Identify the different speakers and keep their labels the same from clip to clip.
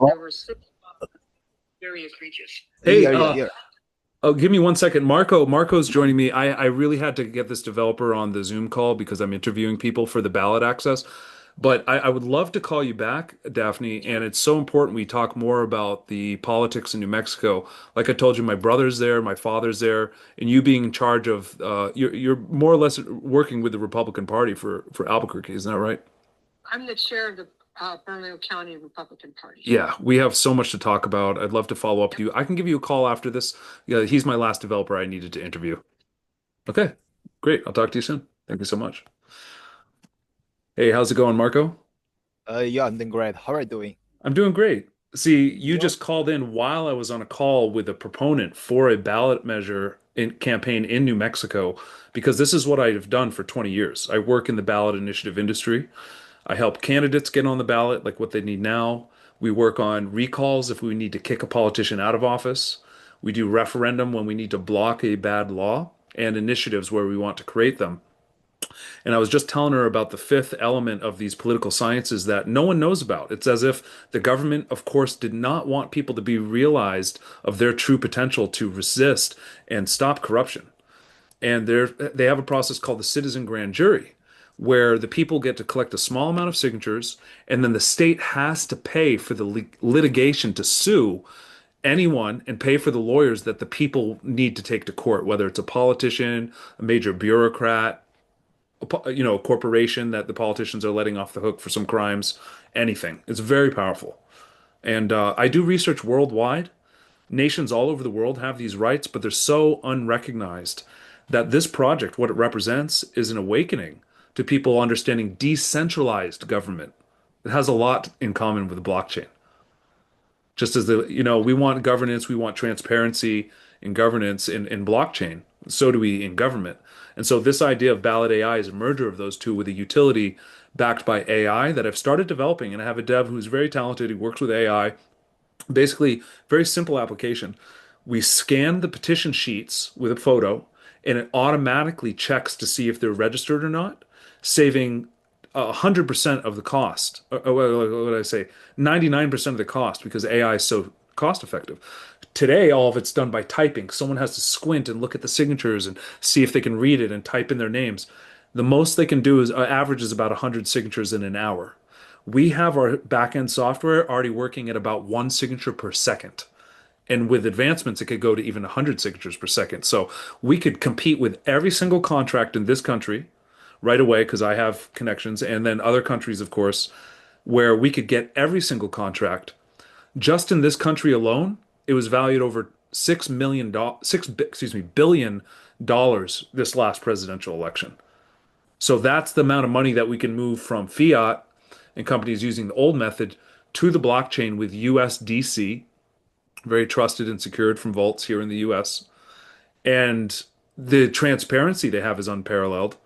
Speaker 1: There were six very egregious.
Speaker 2: Hey,
Speaker 3: Yeah, yeah, yeah.
Speaker 2: oh, give me 1 second. Marco's joining me. I really had to get this developer on the Zoom call because I'm interviewing people for the ballot access. But I would love to call you back, Daphne, and it's so important we talk more about the politics in New Mexico. Like I told you, my brother's there, my father's there, and you being in charge of you're more or less working with the Republican Party for Albuquerque, isn't that right?
Speaker 1: I'm the chair of the Bernalillo County Republican Party.
Speaker 2: Yeah, we have so much to talk about. I'd love to follow up with
Speaker 1: Yep.
Speaker 2: you. I can give you a call after this. Yeah, he's my last developer I needed to interview. Okay, great. I'll talk to you soon. Thank you so much. Hey, how's it going, Marco?
Speaker 3: Yeah, I'm doing great. How are you doing?
Speaker 2: I'm doing great. See, you
Speaker 3: Yeah.
Speaker 2: just called in while I was on a call with a proponent for a ballot measure campaign in New Mexico because this is what I have done for 20 years. I work in the ballot initiative industry. I help candidates get on the ballot, like what they need now. We work on recalls if we need to kick a politician out of office. We do referendum when we need to block a bad law and initiatives where we want to create them. And I was just telling her about the fifth element of these political sciences that no one knows about. It's as if the government, of course, did not want people to be realized of their true potential to resist and stop corruption. And they have a process called the citizen grand jury, where the people get to collect a small amount of signatures, and then the state has to pay for the litigation to sue anyone and pay for the lawyers that the people need to take to court, whether it's a politician, a major bureaucrat, a corporation that the politicians are letting off the hook for some crimes, anything. It's very powerful. And I do research worldwide. Nations all over the world have these rights, but they're so unrecognized that this project, what it represents, is an awakening to people understanding decentralized government. It has a lot in common with blockchain. Just as we want governance, we want transparency in governance in blockchain. So do we in government. And so this idea of ballot AI is a merger of those two with a utility backed by AI that I've started developing. And I have a dev who's very talented. He works with AI. Basically, very simple application. We scan the petition sheets with a photo, and it automatically checks to see if they're registered or not, saving 100% of the cost. What did I say? 99% of the cost because AI is so cost effective. Today, all of it's done by typing. Someone has to squint and look at the signatures and see if they can read it and type in their names. The most they can do is average is about 100 signatures in an hour. We have our backend software already working at about 1 signature per second. And with advancements, it could go to even 100 signatures per second. So we could compete with every single contract in this country right away because I have connections, and then other countries, of course, where we could get every single contract. Just in this country alone, it was valued over $6 billion this last presidential election. So that's the amount of money that we can move from fiat and companies using the old method to the blockchain with USDC, very trusted and secured from vaults here in the US. And the transparency they have is unparalleled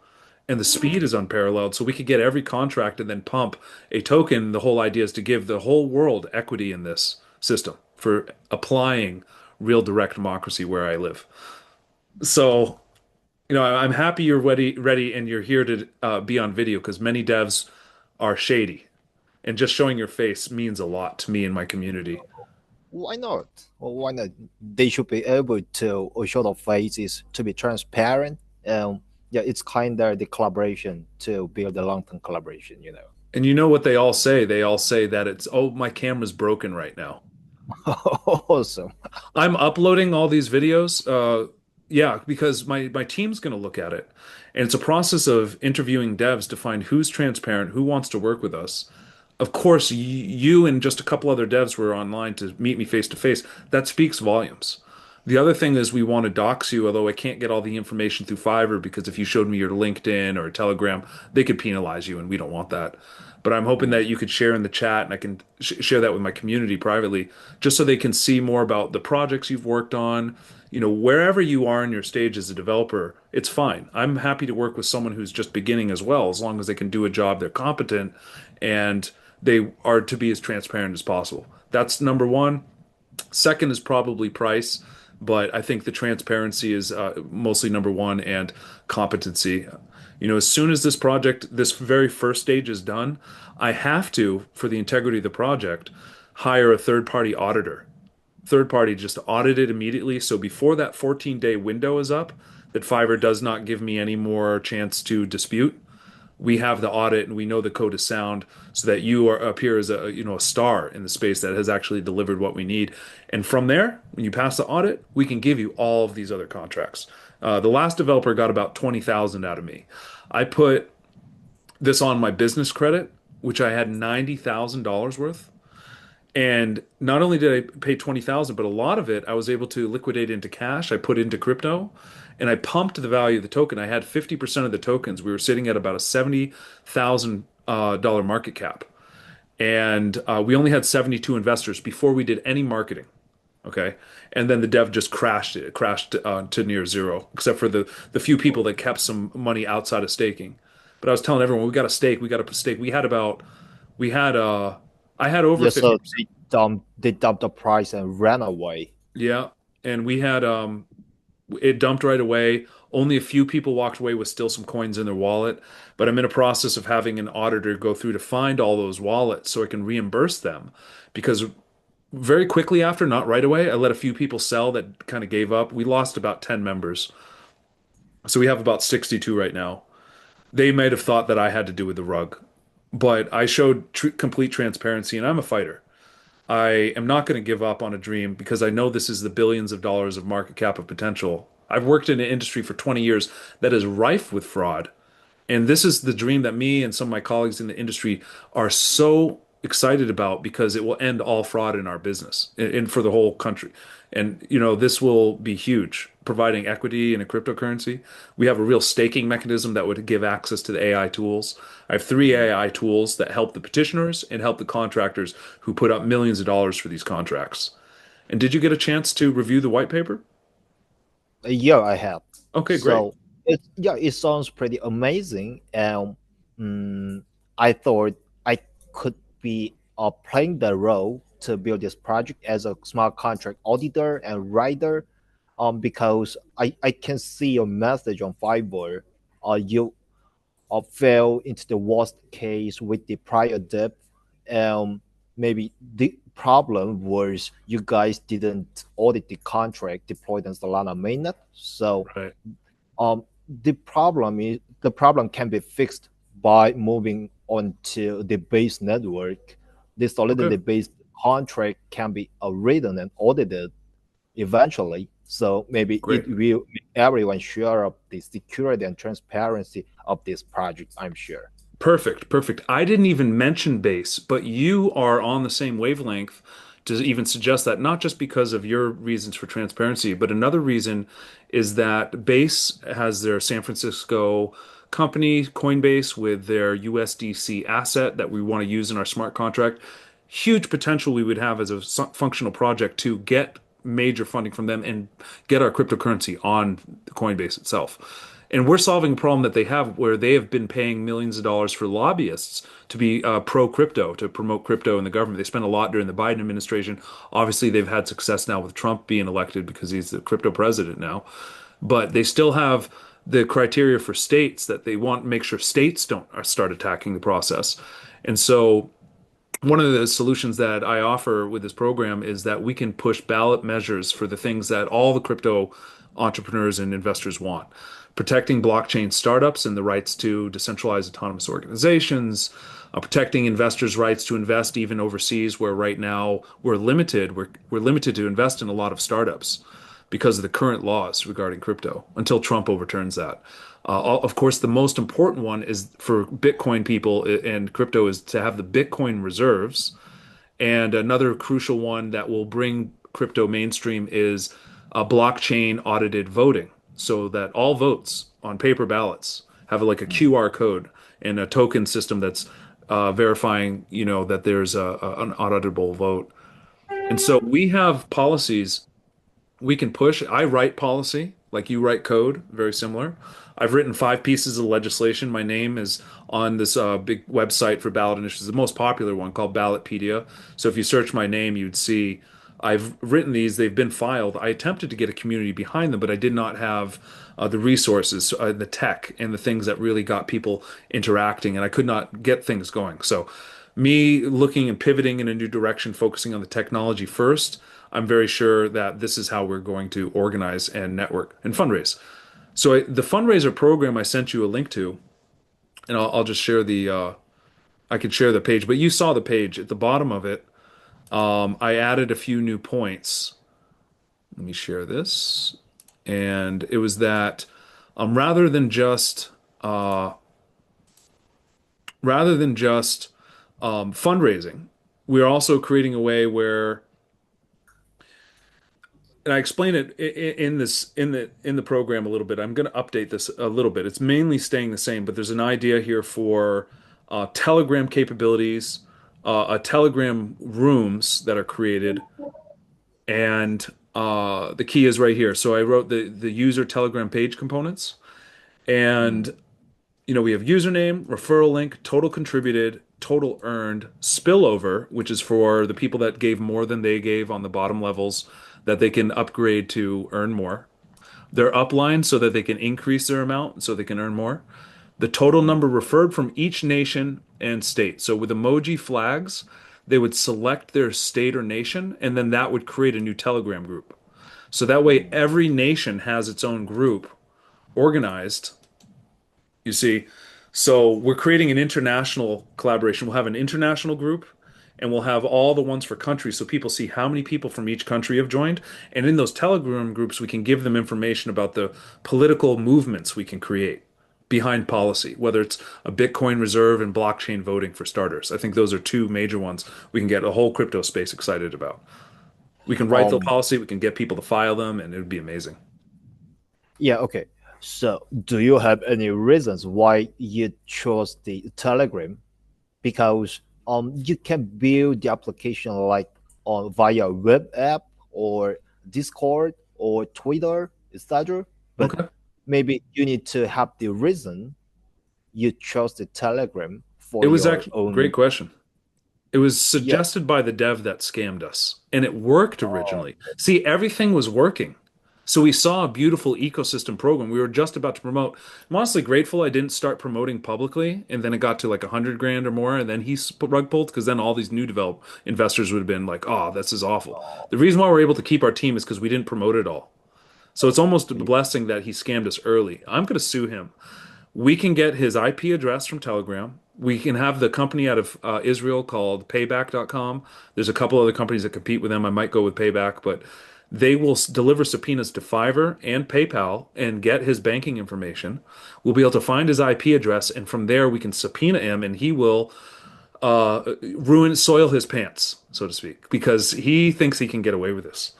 Speaker 2: and the speed is unparalleled. So we could get every contract and then pump a token. The whole idea is to give the whole world equity in this system for applying real direct democracy where I live. So, I'm happy you're ready, and you're here to be on video because many devs are shady, and just showing your face means a lot to me and my community.
Speaker 3: Why not? Well, why not? They should be able to show the faces to be transparent. Yeah, it's kind of the collaboration to build a long-term collaboration.
Speaker 2: And you know what they all say? They all say that it's, oh, my camera's broken right now.
Speaker 3: Awesome.
Speaker 2: I'm uploading all these videos, yeah, because my team's going to look at it. And it's a process of interviewing devs to find who's transparent, who wants to work with us. Of course, you and just a couple other devs were online to meet me face to face. That speaks volumes. The other thing is we want to dox you, although I can't get all the information through Fiverr because if you showed me your LinkedIn or Telegram, they could penalize you, and we don't want that. But I'm hoping that you could share in the chat, and I can share that with my community privately, just so they can see more about the projects you've worked on. Wherever you are in your stage as a developer, it's fine. I'm happy to work with someone who's just beginning as well, as long as they can do a job, they're competent, and they are to be as transparent as possible. That's number one. Second is probably price, but I think the transparency is mostly number one and competency. As soon as this very first stage is done, I have to, for the integrity of the project, hire a third-party auditor. Third party just audit it immediately. So before that 14-day window is up, that Fiverr does not give me any more chance to dispute. We have the audit and we know the code is sound so that appear as a star in the space that has actually delivered what we need. And from there, when you pass the audit, we can give you all of these other contracts. The last developer got about 20,000 out of me. I put this on my business credit, which I had $90,000 worth. And not only did I pay 20,000, but a lot of it I was able to liquidate into cash. I put into crypto and I pumped the value of the token. I had 50% of the tokens. We were sitting at about a $70,000 dollar market cap. And we only had 72 investors before we did any marketing. Okay. And then the dev just crashed it. It crashed to near zero, except for the few people that kept some money outside of staking. But I was telling everyone, we got to stake. We got to stake. We had I had over
Speaker 3: Yeah, so
Speaker 2: 50%.
Speaker 3: they dumped the price and ran away.
Speaker 2: Yeah, and we had it dumped right away. Only a few people walked away with still some coins in their wallet, but I'm in a process of having an auditor go through to find all those wallets so I can reimburse them because very quickly after, not right away, I let a few people sell that kind of gave up. We lost about 10 members. So we have about 62 right now. They might have thought that I had to do with the rug, but I showed complete transparency and I'm a fighter. I am not going to give up on a dream because I know this is the billions of dollars of market cap of potential. I've worked in an industry for 20 years that is rife with fraud. And this is the dream that me and some of my colleagues in the industry are so excited about because it will end all fraud in our business and for the whole country. And this will be huge, providing equity in a cryptocurrency. We have a real staking mechanism that would give access to the AI tools. I have three AI tools that help the petitioners and help the contractors who put up millions of dollars for these contracts. And did you get a chance to review the white paper?
Speaker 3: Yeah, I have.
Speaker 2: Okay, great.
Speaker 3: So it sounds pretty amazing, and mm, I thought I could be playing the role to build this project as a smart contract auditor and writer, because I can see your message on Fiverr. You fell into the worst case with the prior debt. Maybe the problem was you guys didn't audit the contract deployed in Solana mainnet. So
Speaker 2: Right.
Speaker 3: the problem can be fixed by moving on to the base network. The
Speaker 2: Okay,
Speaker 3: solidity based contract can be written and audited eventually. So maybe
Speaker 2: great.
Speaker 3: it will make everyone sure of the security and transparency of this project, I'm sure.
Speaker 2: Perfect, perfect. I didn't even mention base, but you are on the same wavelength to even suggest that, not just because of your reasons for transparency, but another reason is that Base has their San Francisco company, Coinbase, with their USDC asset that we want to use in our smart contract. Huge potential we would have as a functional project to get major funding from them and get our cryptocurrency on Coinbase itself. And we're solving a problem that they have where they have been paying millions of dollars for lobbyists to be pro crypto, to promote crypto in the government. They spent a lot during the Biden administration. Obviously, they've had success now with Trump being elected because he's the crypto president now. But they still have the criteria for states that they want to make sure states don't start attacking the process. And so one of the solutions that I offer with this program is that we can push ballot measures for the things that all the crypto entrepreneurs and investors want. Protecting blockchain startups and the rights to decentralized autonomous organizations, protecting investors' rights to invest even overseas, where right now we're limited. We're limited to invest in a lot of startups because of the current laws regarding crypto until Trump overturns that. Of course, the most important one is for Bitcoin people and crypto is to have the Bitcoin reserves. And another crucial one that will bring crypto mainstream is blockchain audited voting, so that all votes on paper ballots have like a QR code and a token system that's verifying, that there's an auditable vote. And so we have policies we can push. I write policy, like you write code, very similar. I've written 5 pieces of legislation. My name is on this big website for ballot initiatives, the most popular one called Ballotpedia. So if you search my name, you'd see I've written these. They've been filed. I attempted to get a community behind them, but I did not have the resources, the tech, and the things that really got people interacting, and I could not get things going. So Me looking and pivoting in a new direction, focusing on the technology first, I'm very sure that this is how we're going to organize and network and fundraise. So the fundraiser program I sent you a link to, and I'll just share I could share the page, but you saw the page at the bottom of it. I added a few new points. Let me share this. And it was that rather than just uh, rather than just fundraising, we're also creating a way where, and I explain it in this in the program a little bit. I'm going to update this a little bit. It's mainly staying the same, but there's an idea here for Telegram capabilities, a Telegram rooms that are created, and the key is right here. So I wrote the user Telegram page components, and we have username, referral link, total contributed, total earned, spillover, which is for the people that gave more than they gave on the bottom levels that they can upgrade to earn more. Their upline so that they can increase their amount so they can earn more. The total number referred from each nation and state. So with emoji flags, they would select their state or nation, and then that would create a new Telegram group. So that way, every nation has its own group organized, you see. So we're creating an international collaboration. We'll have an international group and we'll have all the ones for countries so people see how many people from each country have joined. And in those Telegram groups, we can give them information about the political movements we can create behind policy, whether it's a Bitcoin reserve and blockchain voting for starters. I think those are two major ones we can get a whole crypto space excited about. We can write the
Speaker 3: Um,
Speaker 2: policy, we can get people to file them, and it would be amazing.
Speaker 3: yeah, okay. So, do you have any reasons why you chose the Telegram? Because you can build the application like on via web app or Discord or Twitter, etc. But
Speaker 2: Okay.
Speaker 3: maybe you need to have the reason you chose the Telegram
Speaker 2: It
Speaker 3: for
Speaker 2: was
Speaker 3: your
Speaker 2: actually great
Speaker 3: own.
Speaker 2: question. It was
Speaker 3: Yeah.
Speaker 2: suggested by the dev that scammed us, and it worked originally. See, everything was working. So we saw a beautiful ecosystem program we were just about to promote. I'm honestly grateful I didn't start promoting publicly, and then it got to like 100 grand or more, and then he rug pulled because then all these new develop investors would have been like, "Oh, this is awful." The reason why we're able to keep our team is because we didn't promote it all. So it's almost a blessing that he scammed us early. I'm going to sue him. We can get his IP address from Telegram. We can have the company out of Israel called payback.com. There's a couple other companies that compete with them. I might go with Payback, but they will deliver subpoenas to Fiverr and PayPal and get his banking information. We'll be able to find his IP address, and from there we can subpoena him, and he will soil his pants, so to speak, because he thinks he can get away with this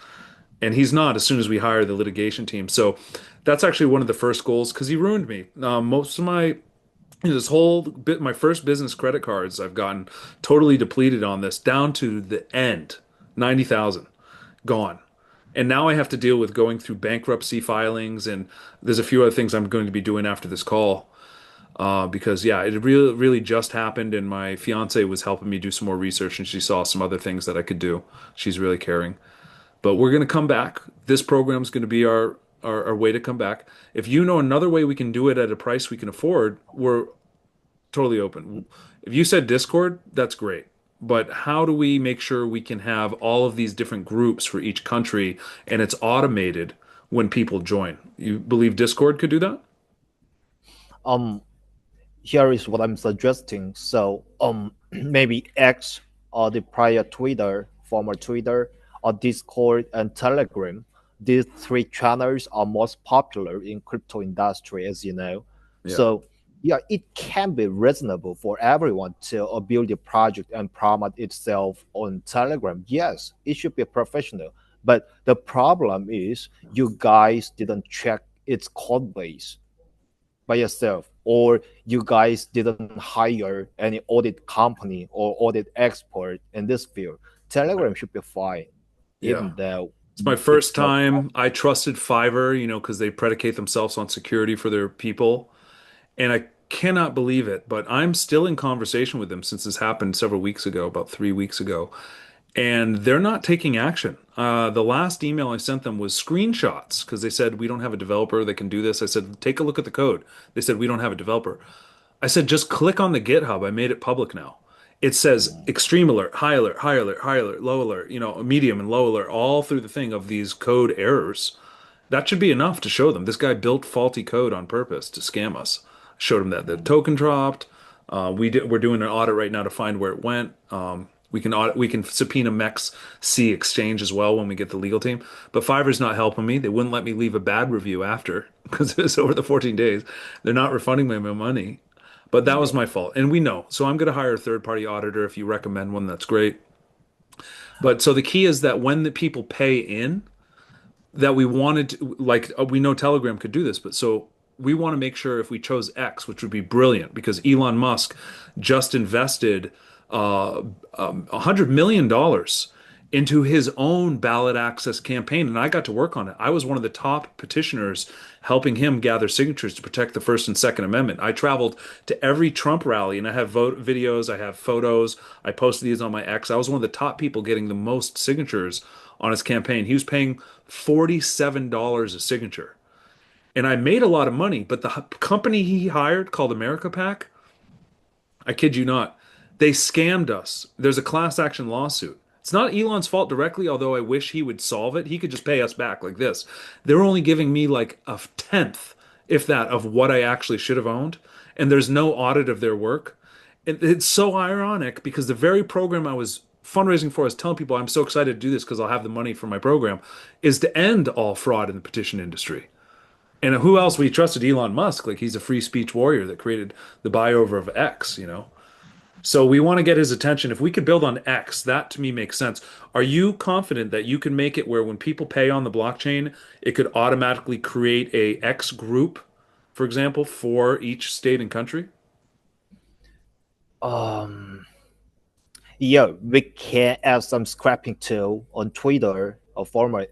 Speaker 2: and he's not as soon as we hire the litigation team. So that's actually one of the first goals because he ruined me. Most of this whole bit, my first business credit cards, I've gotten totally depleted on this down to the end, 90,000 gone. And now I have to deal with going through bankruptcy filings, and there's a few other things I'm going to be doing after this call. Because yeah, it really just happened, and my fiance was helping me do some more research, and she saw some other things that I could do. She's really caring. But we're going to come back. This program is going to be our way to come back. If you know another way we can do it at a price we can afford, we're totally open. If you said Discord, that's great. But how do we make sure we can have all of these different groups for each country and it's automated when people join? You believe Discord could do that?
Speaker 3: Um, Here is what I'm suggesting. So maybe X or the prior Twitter, former Twitter, or Discord and Telegram. These three channels are most popular in crypto industry, as you know.
Speaker 2: Yeah.
Speaker 3: So yeah, it can be reasonable for everyone to build a project and promote itself on Telegram. Yes, it should be professional. But the problem is you guys didn't check its code base by yourself, or you guys didn't hire any audit company or audit expert in this field. Telegram should be fine,
Speaker 2: Yeah.
Speaker 3: even though
Speaker 2: It's my
Speaker 3: it's
Speaker 2: first
Speaker 3: not.
Speaker 2: time. I trusted Fiverr, because they predicate themselves on security for their people. And I cannot believe it, but I'm still in conversation with them since this happened several weeks ago, about 3 weeks ago, and they're not taking action. The last email I sent them was screenshots because they said, we don't have a developer that can do this. I said, take a look at the code. They said, we don't have a developer. I said, just click on the GitHub. I made it public now. it says extreme alert, high alert, high alert, high alert, low alert, medium and low alert, all through the thing of these code errors. That should be enough to show them this guy built faulty code on purpose to scam us. Showed him that the token dropped. We're doing an audit right now to find where it went. We can subpoena Mex C Exchange as well when we get the legal team. But Fiverr's not helping me. They wouldn't let me leave a bad review after because it was over the 14 days. They're not refunding me my money. But that was my fault. And we know. So I'm going to hire a third party auditor. If you recommend one, that's great. But so the key is that when the people pay in, that we wanted to, like, we know Telegram could do this, but so we want to make sure if we chose X, which would be brilliant because Elon Musk just invested $100 million into his own ballot access campaign, and I got to work on it. I was one of the top petitioners helping him gather signatures to protect the First and Second Amendment. I traveled to every Trump rally, and I have videos, I have photos. I posted these on my X. I was one of the top people getting the most signatures on his campaign. He was paying $47 a signature. And I made a lot of money, but the company he hired called America Pack, I kid you not, they scammed us. There's a class action lawsuit. It's not Elon's fault directly, although I wish he would solve it. He could just pay us back like this. They're only giving me like a tenth, if that, of what I actually should have owned. And there's no audit of their work. It's so ironic because the very program I was fundraising for, I was telling people I'm so excited to do this because I'll have the money for my program, is to end all fraud in the petition industry. And who else? We trusted Elon Musk, like he's a free speech warrior that created the buyover of X. So we want to get his attention. If we could build on X, that to me makes sense. Are you confident that you can make it where when people pay on the blockchain, it could automatically create a X group, for example, for each state and country?
Speaker 3: Um, yeah, we can add some scrapping tool on Twitter, a former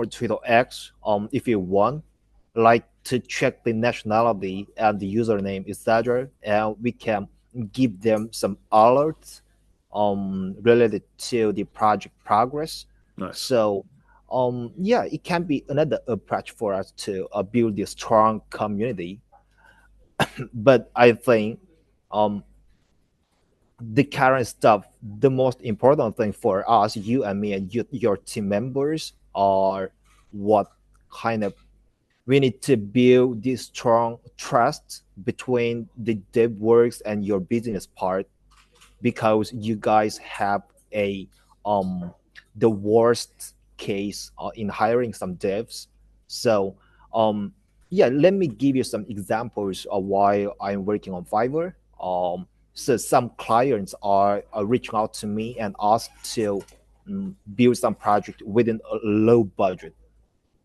Speaker 3: Twitter X, if you want, like to check the nationality and the username, etc. And we can give them some alerts related to the project progress.
Speaker 2: Nice.
Speaker 3: So yeah, it can be another approach for us to build a strong community. But I think um, the current stuff, the most important thing for us, you and me and your team members, are what kind of we need to build this strong trust between the dev works and your business part, because you guys have a um the worst case in hiring some devs. So yeah, let me give you some examples of why I'm working on Fiverr. So some clients are reaching out to me and ask to build some project within a low budget,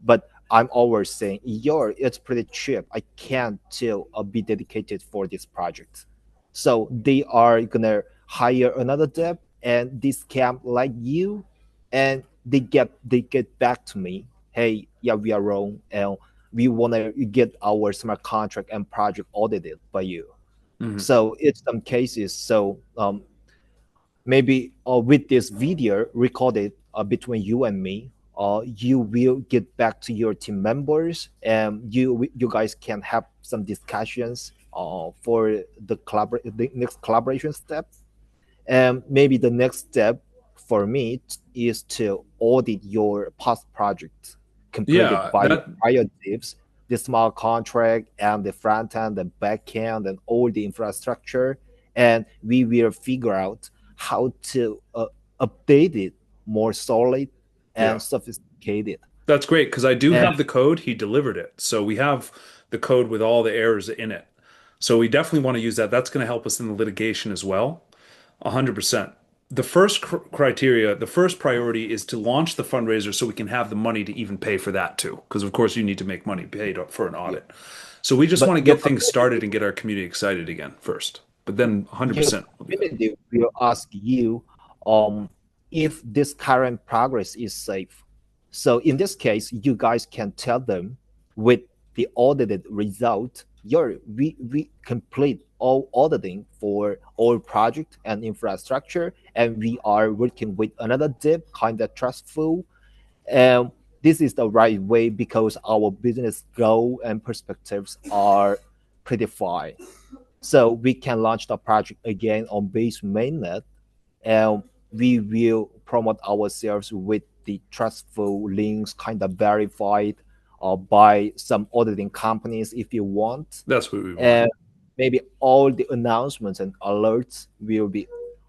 Speaker 3: but I'm always saying, yo, it's pretty cheap. I can't still be dedicated for this project. So they are gonna hire another dev and this camp like you, and they get back to me. Hey, yeah, we are wrong, and we wanna get our smart contract and project audited by you.
Speaker 2: Hmm.
Speaker 3: So in some cases, so maybe with this video recorded between you and me, you will get back to your team members, and you guys can have some discussions for the next collaboration step. And maybe the next step for me is to audit your past projects completed
Speaker 2: Yeah,
Speaker 3: by your
Speaker 2: that
Speaker 3: prior devs, the smart contract and the front end, the back end, and all the infrastructure. And we will figure out how to update it more solid
Speaker 2: yeah.
Speaker 3: and sophisticated.
Speaker 2: That's great because I do
Speaker 3: And
Speaker 2: have the code. He delivered it. So we have the code with all the errors in it. So we definitely want to use that. That's going to help us in the litigation as well. 100%. The first criteria, the first priority is to launch the fundraiser so we can have the money to even pay for that too. Because of course you need to make money paid for an
Speaker 3: yeah,
Speaker 2: audit. So we just want
Speaker 3: but
Speaker 2: to get things started and get our community excited again first. But then
Speaker 3: your
Speaker 2: 100% will be that.
Speaker 3: community will ask you um, if this current progress is safe. So in this case, you guys can tell them with the audited result, we complete all auditing for all project and infrastructure, and we are working with another dev, kind of trustful. And this is the right way because our business goal and perspectives are pretty fine. So we can launch the project again on base mainnet, and we will promote ourselves with the trustful links, kind of verified by some auditing companies if you want.
Speaker 2: That's what we want.
Speaker 3: And maybe all the announcements and alerts will be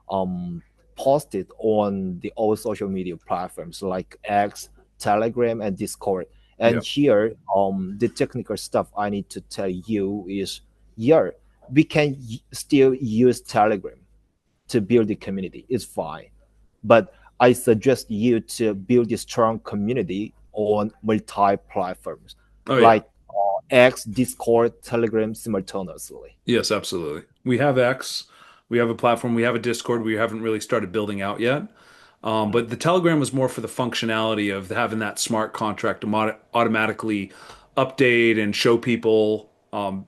Speaker 3: um, posted on the all social media platforms like X, Telegram, and Discord.
Speaker 2: Yeah.
Speaker 3: And here, the technical stuff I need to tell you is, yeah, we can still use Telegram to build the community. It's fine, but I suggest you to build a strong community on multi platforms
Speaker 2: Oh yeah.
Speaker 3: like X, Discord, Telegram simultaneously.
Speaker 2: Yes, absolutely. We have X, we have a platform, we have a Discord we haven't really started building out yet. But the Telegram was more for the functionality of having that smart contract to automatically update and show people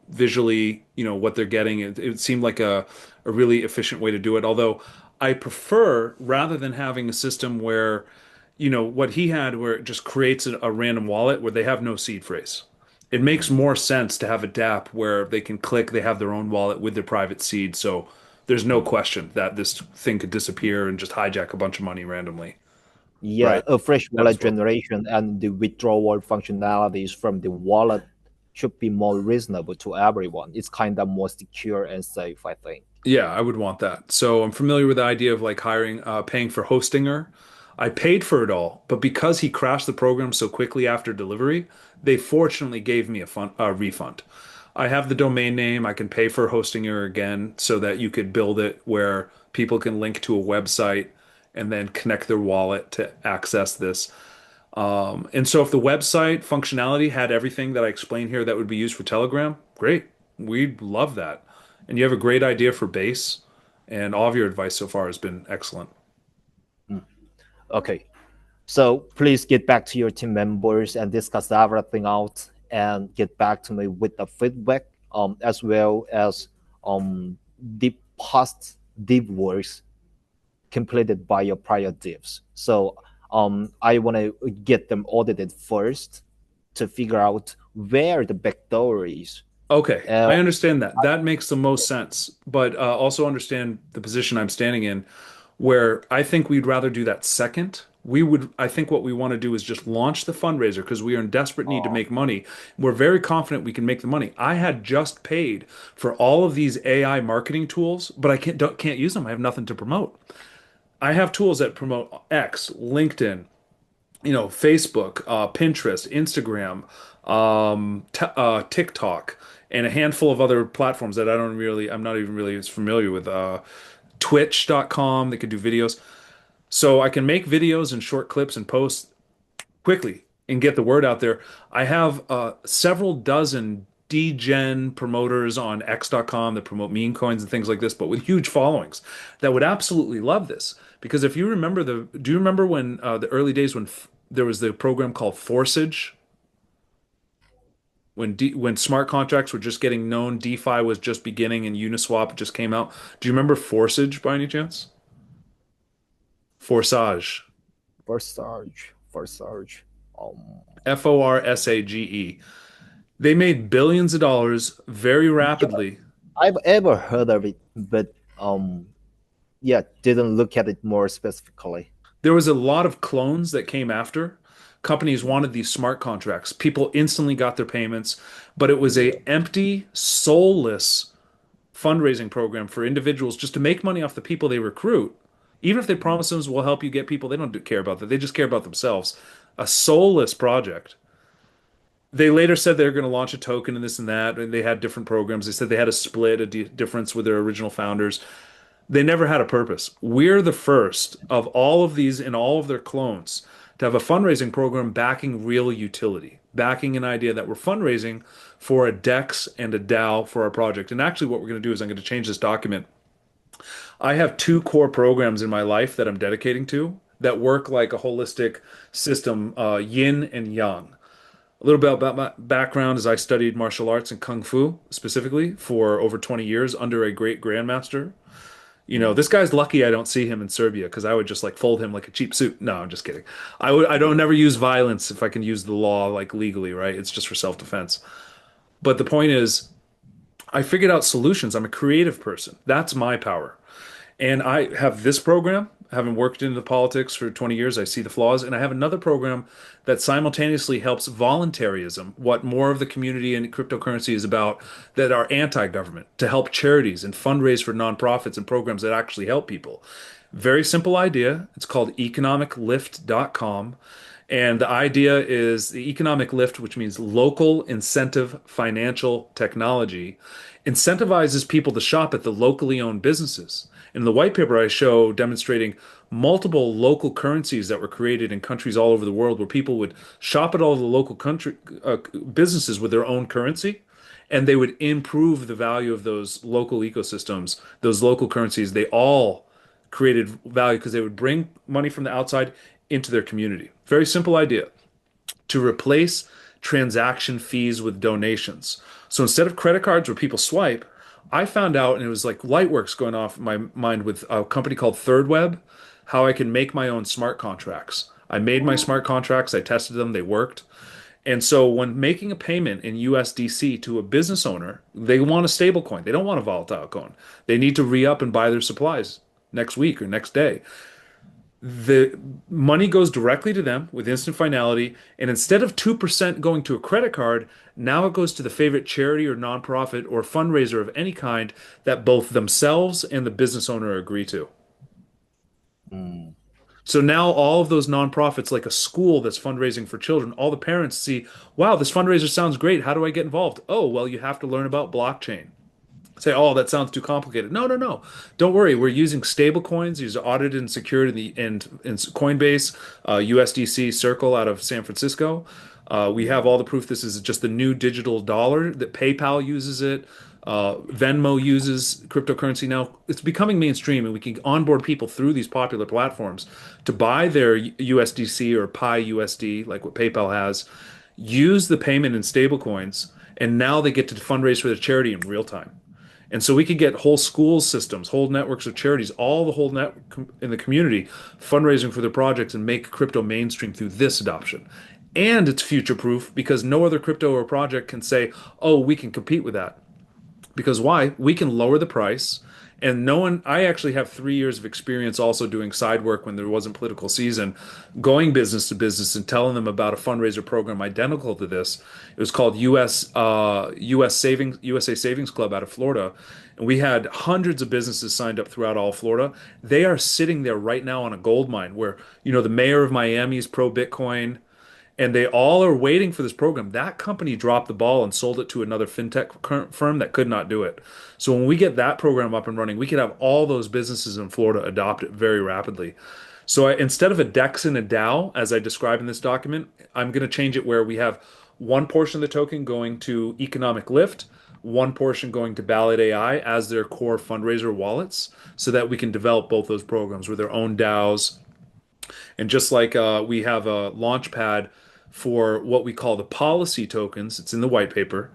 Speaker 2: visually, what they're getting. It seemed like a really efficient way to do it. Although I prefer, rather than having a system where, what he had, where it just creates a random wallet where they have no seed phrase. It makes more sense to have a DApp where they can click, they have their own wallet with their private seed. So there's no question that this thing could disappear and just hijack a bunch of money randomly,
Speaker 3: Yeah,
Speaker 2: right?
Speaker 3: a fresh
Speaker 2: That
Speaker 3: wallet
Speaker 2: as well.
Speaker 3: generation and the withdrawal functionalities from the wallet should be more reasonable to everyone. It's kind of more secure and safe, I think.
Speaker 2: Yeah, I would want that. So I'm familiar with the idea of like paying for Hostinger. I paid for it all, but because he crashed the program so quickly after delivery, they fortunately gave me a refund. I have the domain name. I can pay for Hostinger again so that you could build it where people can link to a website and then connect their wallet to access this. And so if the website functionality had everything that I explained here that would be used for Telegram, great. We'd love that. And you have a great idea for base, and all of your advice so far has been excellent.
Speaker 3: Okay, so please get back to your team members and discuss everything out and get back to me with the feedback, as well as the past dev works completed by your prior devs. So I want to get them audited first to figure out where the backdoor is.
Speaker 2: Okay,
Speaker 3: Uh,
Speaker 2: I understand that. That makes the most sense, but also understand the position I'm standing in, where I think we'd rather do that second. I think what we want to do is just launch the fundraiser because we are in desperate need to make money. We're very confident we can make the money. I had just paid for all of these AI marketing tools, but I can't use them. I have nothing to promote. I have tools that promote X, LinkedIn, Facebook, Pinterest, Instagram, TikTok, and a handful of other platforms that I'm not even really as familiar with. Twitch.com, they could do videos. So I can make videos and short clips and post quickly and get the word out there. I have several dozen degen promoters on X.com that promote meme coins and things like this, but with huge followings that would absolutely love this. Because if you remember do you remember when the early days when there was the program called Forsage? When smart contracts were just getting known, DeFi was just beginning, and Uniswap just came out. Do you remember Forsage by any chance? Forsage.
Speaker 3: for Sarge. Um,
Speaker 2: Forsage. They made billions of dollars very rapidly.
Speaker 3: I've ever heard of it, but yeah, didn't look at it more specifically.
Speaker 2: There was a lot of clones that came after. Companies wanted these smart contracts. People instantly got their payments, but it was a empty, soulless fundraising program for individuals just to make money off the people they recruit. Even if they promise them we'll help you get people, they don't care about that. They just care about themselves. A soulless project. They later said they were going to launch a token and this and that, and they had different programs. They said they had a split, difference with their original founders. They never had a purpose. We're the first of all of these and all of their clones to have a fundraising program backing real utility, backing an idea that we're fundraising for a DEX and a DAO for our project. And actually, what we're going to do is I'm going to change this document. I have two core programs in my life that I'm dedicating to that work like a holistic system, yin and yang. A little bit about my background is I studied martial arts and kung fu specifically for over 20 years under a great grandmaster. This guy's lucky I don't see him in Serbia because I would just like fold him like a cheap suit. No, I'm just kidding. I don't never use violence if I can use the law like legally, right? It's just for self-defense. But the point is, I figured out solutions. I'm a creative person. That's my power. And I have this program, having worked into politics for 20 years, I see the flaws. And I have another program that simultaneously helps voluntarism, what more of the community and cryptocurrency is about, that are anti-government, to help charities and fundraise for nonprofits and programs that actually help people. Very simple idea. It's called economiclift.com. And the idea is the economic lift, which means local incentive financial technology, incentivizes people to shop at the locally owned businesses. In the white paper, I show demonstrating multiple local currencies that were created in countries all over the world where people would shop at all the local country businesses with their own currency, and they would improve the value of those local ecosystems, those local currencies. They all created value because they would bring money from the outside into their community. Very simple idea to replace transaction fees with donations. So instead of credit cards where people swipe, I found out, and it was like light works going off in my mind with a company called Third Web, how I can make my own smart contracts. I made my smart contracts, I tested them, they worked. And so when making a payment in USDC to a business owner, they want a stable coin. They don't want a volatile coin. They need to re-up and buy their supplies next week or next day. The money goes directly to them with instant finality, and instead of 2% going to a credit card, now it goes to the favorite charity or nonprofit or fundraiser of any kind that both themselves and the business owner agree to.
Speaker 3: Mm.
Speaker 2: So now all of those nonprofits, like a school that's fundraising for children, all the parents see, wow, this fundraiser sounds great. How do I get involved? Oh, well, you have to learn about blockchain. Say, oh, that sounds too complicated. No, no, no. Don't worry. We're using stable coins. These are audited and secured in Coinbase, USDC Circle out of San Francisco. We have all the proof this is just the new digital dollar that PayPal uses it. Venmo uses cryptocurrency now. It's becoming mainstream, and we can onboard people through these popular platforms to buy their USDC or Pi USD, like what PayPal has, use the payment in stablecoins, and now they get to fundraise for their charity in real time. And so we could get whole school systems, whole networks of charities, all the whole net in the community fundraising for their projects and make crypto mainstream through this adoption. And it's future proof because no other crypto or project can say, oh, we can compete with that. Because why? We can lower the price. And no one, I actually have 3 years of experience also doing side work when there wasn't political season, going business to business and telling them about a fundraiser program identical to this. It was called USA Savings Club out of Florida. And we had hundreds of businesses signed up throughout all Florida. They are sitting there right now on a gold mine where, the mayor of Miami is pro Bitcoin and they all are waiting for this program. That company dropped the ball and sold it to another fintech firm that could not do it. So when we get that program up and running, we could have all those businesses in Florida adopt it very rapidly. So instead of a DEX and a DAO, as I describe in this document, I'm going to change it where we have one portion of the token going to Economic Lift, one portion going to Ballot AI as their core fundraiser wallets, so that we can develop both those programs with their own DAOs. And just like we have a launch pad for what we call the policy tokens, it's in the white paper.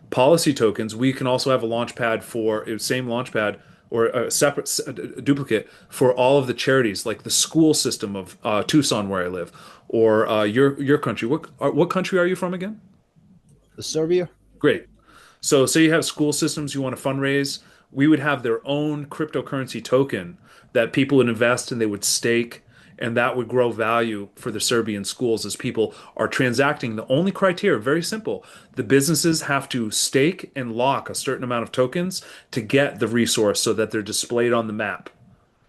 Speaker 2: Policy tokens, we can also have a launch pad for same launch pad or a separate a duplicate for all of the charities, like the school system of Tucson, where I live, or your country. What country are you from again?
Speaker 3: Serbia?
Speaker 2: Great. So, say you have school systems you want to fundraise, we would have their own cryptocurrency token that people would invest and they would stake, and that would grow value for the Serbian schools as people are transacting. The only criteria, very simple. The businesses have to stake and lock a certain amount of tokens to get the resource so that they're displayed on the map.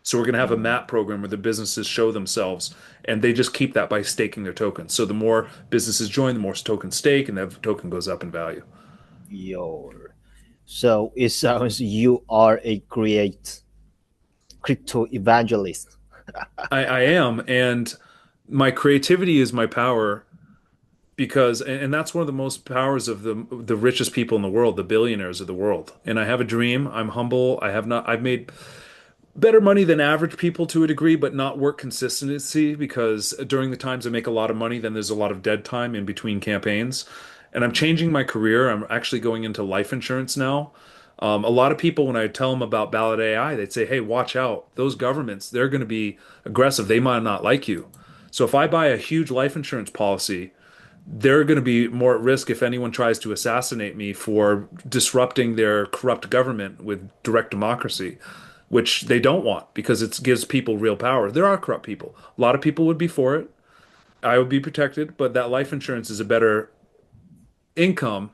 Speaker 2: So we're going to have a map program where the businesses show themselves, and they just keep that by staking their tokens. So the more businesses join, the more tokens stake, and that token goes up in value.
Speaker 3: Yo. So it sounds you are a great crypto evangelist.
Speaker 2: I am, and my creativity is my power because, and that's one of the most powers of the richest people in the world, the billionaires of the world. And I have a dream. I'm humble. I've made better money than average people to a degree, but not work consistency because during the times I make a lot of money, then there's a lot of dead time in between campaigns. And I'm changing my career. I'm actually going into life insurance now. A lot of people, when I tell them about ballot AI, they'd say, hey, watch out. Those governments, they're going to be aggressive. They might not like you. So if I buy a huge life insurance policy, they're going to be more at risk if anyone tries to assassinate me for disrupting their corrupt government with direct democracy, which they don't want because it gives people real power. There are corrupt people. A lot of people would be for it. I would be protected, but that life insurance is a better income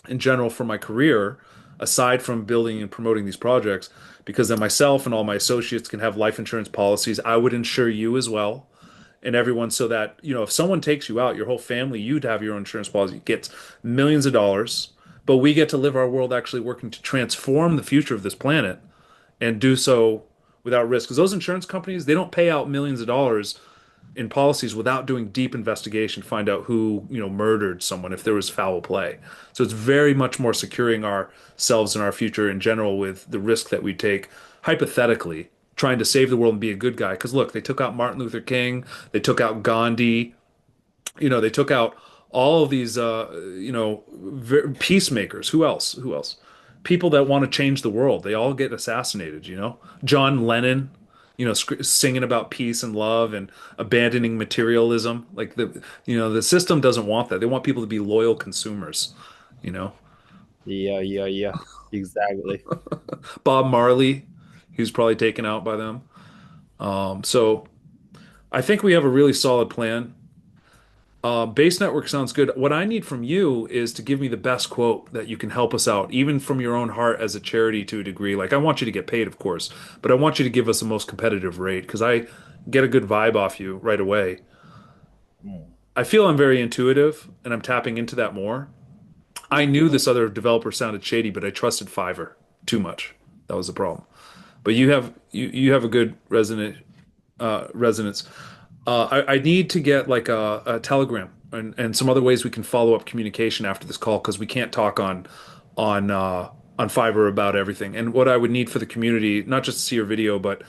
Speaker 2: in general for my career, aside from building and promoting these projects, because then myself and all my associates can have life insurance policies. I would insure you as well and everyone so that, if someone takes you out, your whole family, you'd have your own insurance policy, gets millions of dollars, but we get to live our world actually working to transform the future of this planet and do so without risk. Because those insurance companies, they don't pay out millions of dollars in policies without doing deep investigation, find out who, murdered someone if there was foul play. So it's very much more securing ourselves and our future in general with the risk that we take hypothetically trying to save the world and be a good guy. Because look, they took out Martin Luther King, they took out Gandhi, they took out all of these, peacemakers. Who else? Who else? People that want to change the world. They all get assassinated. John Lennon, singing about peace and love and abandoning materialism. Like the system doesn't want that. They want people to be loyal consumers. You know,
Speaker 3: Yeah, yeah, yeah. Exactly.
Speaker 2: Bob Marley, he was probably taken out by them. So I think we have a really solid plan. Base network sounds good. What I need from you is to give me the best quote that you can help us out, even from your own heart as a charity to a degree. Like, I want you to get paid, of course, but I want you to give us the most competitive rate because I get a good vibe off you right away.
Speaker 3: Mm.
Speaker 2: I feel I'm very intuitive and I'm tapping into that more. I knew this other developer sounded shady, but I trusted Fiverr too much. That was the problem. But you have a good resonance. I need to get like a telegram and some other ways we can follow up communication after this call because we can't talk on Fiverr about everything. And what I would need for the community, not just to see your video, but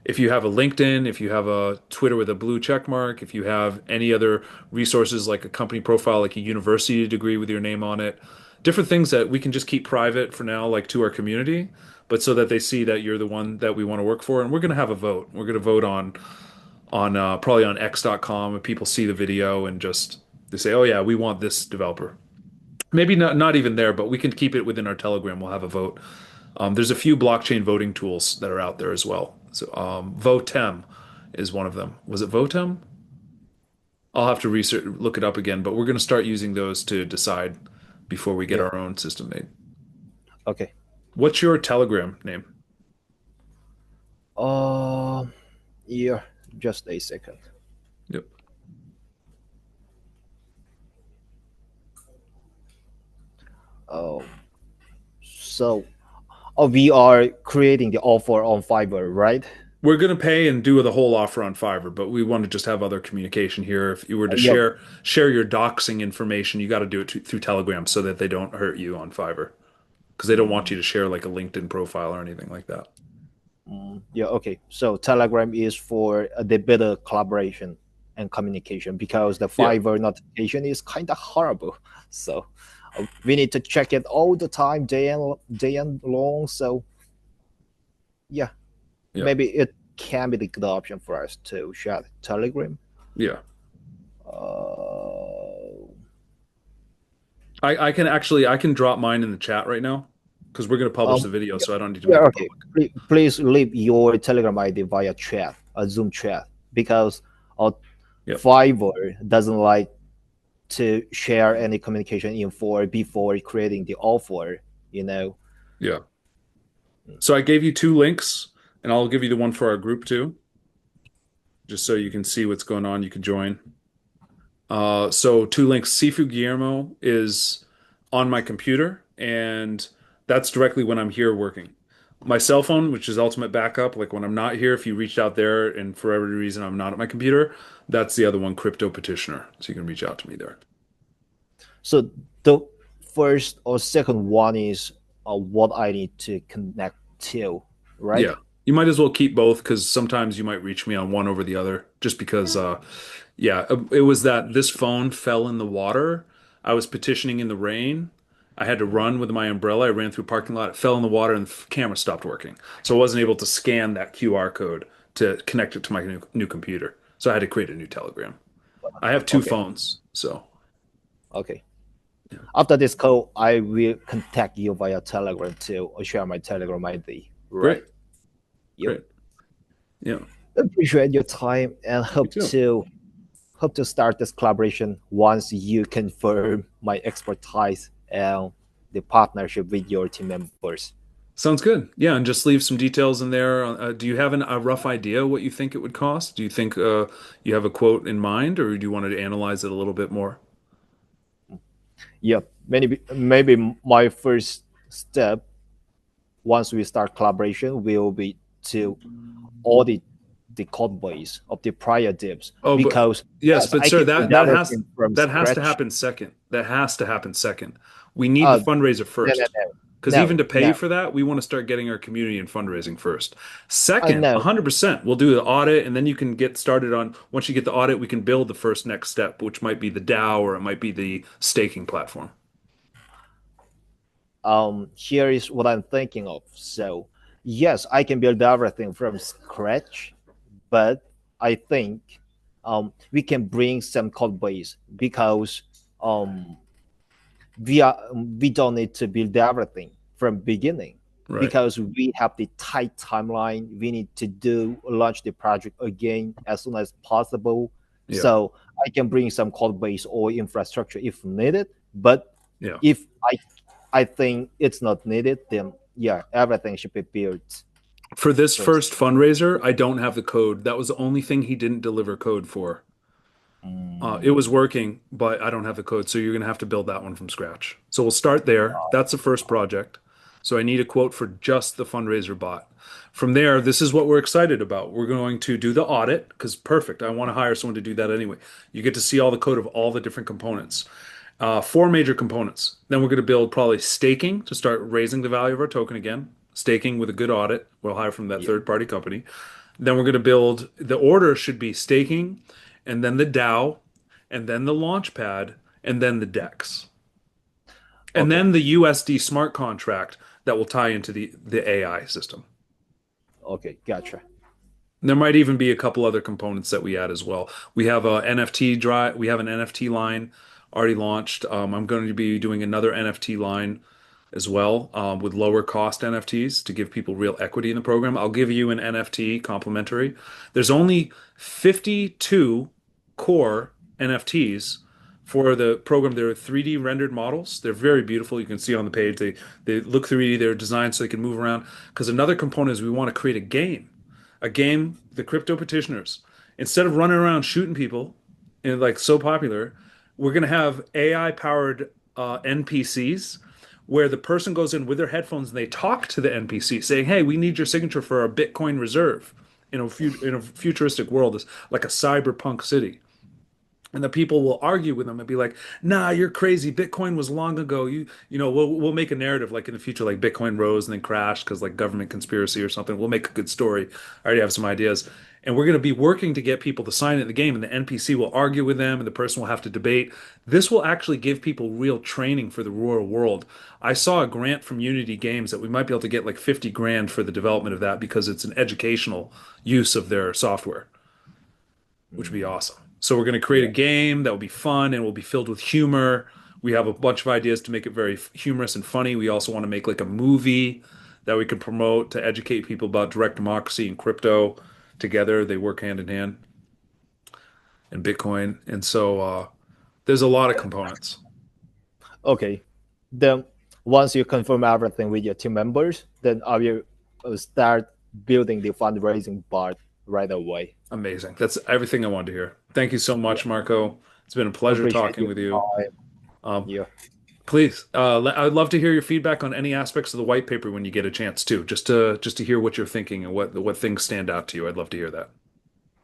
Speaker 2: if you have a LinkedIn, if you have a Twitter with a blue check mark, if you have any other resources like a company profile, like a university degree with your name on it, different things that we can just keep private for now, like to our community, but so that they see that you're the one that we want to work for. And we're going to have a vote. We're going to vote on probably on X.com and people see the video and just they say, oh yeah, we want this developer. Maybe not even there, but we can keep it within our Telegram. We'll have a vote. There's a few blockchain voting tools that are out there as well. So Votem is one of them. Was it Votem? I'll have to research, look it up again, but we're going to start using those to decide before we get
Speaker 3: Yeah.
Speaker 2: our own system made.
Speaker 3: Okay.
Speaker 2: What's your Telegram name?
Speaker 3: Uh, yeah. Just a second.
Speaker 2: Yep.
Speaker 3: Oh, so we are creating the offer on Fiverr, right?
Speaker 2: We're going to pay and do the whole offer on Fiverr, but we want to just have other communication here. If you were to
Speaker 3: Yeah.
Speaker 2: share your doxing information, you got to do it through Telegram so that they don't hurt you on Fiverr because they don't want you to share like a LinkedIn profile or anything like that.
Speaker 3: Yeah. Okay. So Telegram is for the better collaboration and communication because the
Speaker 2: Yeah,
Speaker 3: Fiverr notification is kind of horrible. So we need to check it all the time, day and long. So yeah,
Speaker 2: yeah,
Speaker 3: maybe it can be the good option for us to share Telegram.
Speaker 2: yeah.
Speaker 3: Uh,
Speaker 2: I can drop mine in the chat right now because we're going to publish the video, so I don't need to
Speaker 3: yeah,
Speaker 2: make it
Speaker 3: okay.
Speaker 2: public.
Speaker 3: Please leave your Telegram ID via chat, a Zoom chat, because
Speaker 2: Yep.
Speaker 3: Fiverr doesn't like to share any communication info before creating the offer. You know.
Speaker 2: Yeah. So I gave you two links, and I'll give you the one for our group too, just so you can see what's going on. You can join. So two links. Sifu Guillermo is on my computer, and that's directly when I'm here working. My cell phone, which is ultimate backup, like when I'm not here, if you reached out there and for every reason I'm not at my computer, that's the other one, Crypto Petitioner. So you can reach out to me there.
Speaker 3: So the first or second one is what I need to connect to, right?
Speaker 2: Yeah. You might as well keep both because sometimes you might reach me on one over the other just because yeah, it was that this phone fell in the water. I was petitioning in the rain. I had to run with my umbrella. I ran through a parking lot. It fell in the water and the camera stopped working. So I wasn't able to scan that QR code to connect it to my new computer. So I had to create a new Telegram. I have two
Speaker 3: Okay.
Speaker 2: phones, so
Speaker 3: Okay.
Speaker 2: Yeah.
Speaker 3: After this call, I will contact you via Telegram to share my Telegram ID. Right.
Speaker 2: Great.
Speaker 3: Yep.
Speaker 2: Great. Yeah.
Speaker 3: Appreciate your time and
Speaker 2: Me too.
Speaker 3: hope to start this collaboration once you confirm my expertise and the partnership with your team members.
Speaker 2: Sounds good. Yeah, and just leave some details in there. Do you have a rough idea what you think it would cost? Do you think you have a quote in mind, or do you want to analyze it a little bit more?
Speaker 3: Yep. Maybe my first step once we start collaboration will be to audit the code base of the prior devs
Speaker 2: Oh, but
Speaker 3: because
Speaker 2: yes,
Speaker 3: yes,
Speaker 2: but
Speaker 3: I
Speaker 2: sir,
Speaker 3: can build everything from
Speaker 2: that has to
Speaker 3: scratch.
Speaker 2: happen second. That has to happen second. We need the
Speaker 3: Uh,
Speaker 2: fundraiser
Speaker 3: no, no,
Speaker 2: first.
Speaker 3: no,
Speaker 2: Because even to pay
Speaker 3: no.
Speaker 2: for that, we want to start getting our community and fundraising first. Second,
Speaker 3: No.
Speaker 2: 100%, we'll do the audit, and then you can get started on, once you get the audit, we can build the first next step, which might be the DAO or it might be the staking platform.
Speaker 3: Here is what I'm thinking of. So, yes, I can build everything from scratch, but I think we can bring some code base because um, we don't need to build everything from beginning
Speaker 2: Right.
Speaker 3: because we have the tight timeline. We need to do launch the project again as soon as possible.
Speaker 2: Yeah.
Speaker 3: So I can bring some code base or infrastructure if needed. But
Speaker 2: Yeah.
Speaker 3: if I think it's not needed, then yeah, everything should be built
Speaker 2: For this
Speaker 3: first.
Speaker 2: first fundraiser, I don't have the code. That was the only thing he didn't deliver code for. It was
Speaker 3: Mm,
Speaker 2: working, but I don't have the code, so you're going to have to build that one from scratch. So we'll start there. That's the first project. So I need a quote for just the fundraiser bot. From there, this is what we're excited about. We're going to do the audit because perfect. I want to hire someone to do that anyway. You get to see all the code of all the different components. Four major components. Then we're going to build probably staking to start raising the value of our token again. Staking with a good audit. We'll hire from that
Speaker 3: yeah.
Speaker 2: third party company. Then we're going to build the order should be staking and then the DAO and then the launchpad and then the DEX. And
Speaker 3: Okay.
Speaker 2: then the USD smart contract that will tie into the AI system.
Speaker 3: Okay. Gotcha.
Speaker 2: There might even be a couple other components that we add as well. We have a NFT drive. We have an NFT line already launched. I'm going to be doing another NFT line as well with lower cost NFTs to give people real equity in the program. I'll give you an NFT complimentary. There's only 52 core NFTs for the program. They're 3D rendered models. They're very beautiful. You can see on the page. They look 3D. They're designed so they can move around. Because another component is we want to create a game, the crypto petitioners, instead of running around shooting people and like so popular, we're going to have AI powered NPCs where the person goes in with their headphones and they talk to the NPC saying, "Hey, we need your signature for our Bitcoin reserve in a futuristic world, it's like a cyberpunk city." And the people will argue with them and be like, "Nah, you're crazy. Bitcoin was long ago. We'll make a narrative like in the future, like Bitcoin rose and then crashed because like government conspiracy or something. We'll make a good story. I already have some ideas, and we're going to be working to get people to sign in the game. And the NPC will argue with them, and the person will have to debate. This will actually give people real training for the real world. I saw a grant from Unity Games that we might be able to get like 50 grand for the development of that because it's an educational use of their software, which would be
Speaker 3: Mm,
Speaker 2: awesome. So we're going to create a
Speaker 3: yeah.
Speaker 2: game that will be fun and will be filled with humor. We have a bunch of ideas to make it very humorous and funny. We also want to make like a movie that we can promote to educate people about direct democracy and crypto together. They work hand in hand and Bitcoin. And so there's a lot of components.
Speaker 3: Okay. Then once you confirm everything with your team members, then I will start building the fundraising part right away.
Speaker 2: Amazing. That's everything I wanted to hear. Thank you so
Speaker 3: Yeah.
Speaker 2: much, Marco. It's been a pleasure
Speaker 3: Appreciate
Speaker 2: talking
Speaker 3: your
Speaker 2: with you.
Speaker 3: time.
Speaker 2: Um,
Speaker 3: Yeah.
Speaker 2: Please, I'd love to hear your feedback on any aspects of the white paper when you get a chance too, just to hear what you're thinking and what things stand out to you. I'd love to hear that.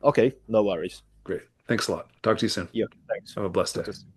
Speaker 3: Okay. No worries.
Speaker 2: Great. Thanks a lot. Talk to you soon.
Speaker 3: Yeah. Thanks.
Speaker 2: Have a blessed
Speaker 3: Talk
Speaker 2: day.
Speaker 3: to you soon.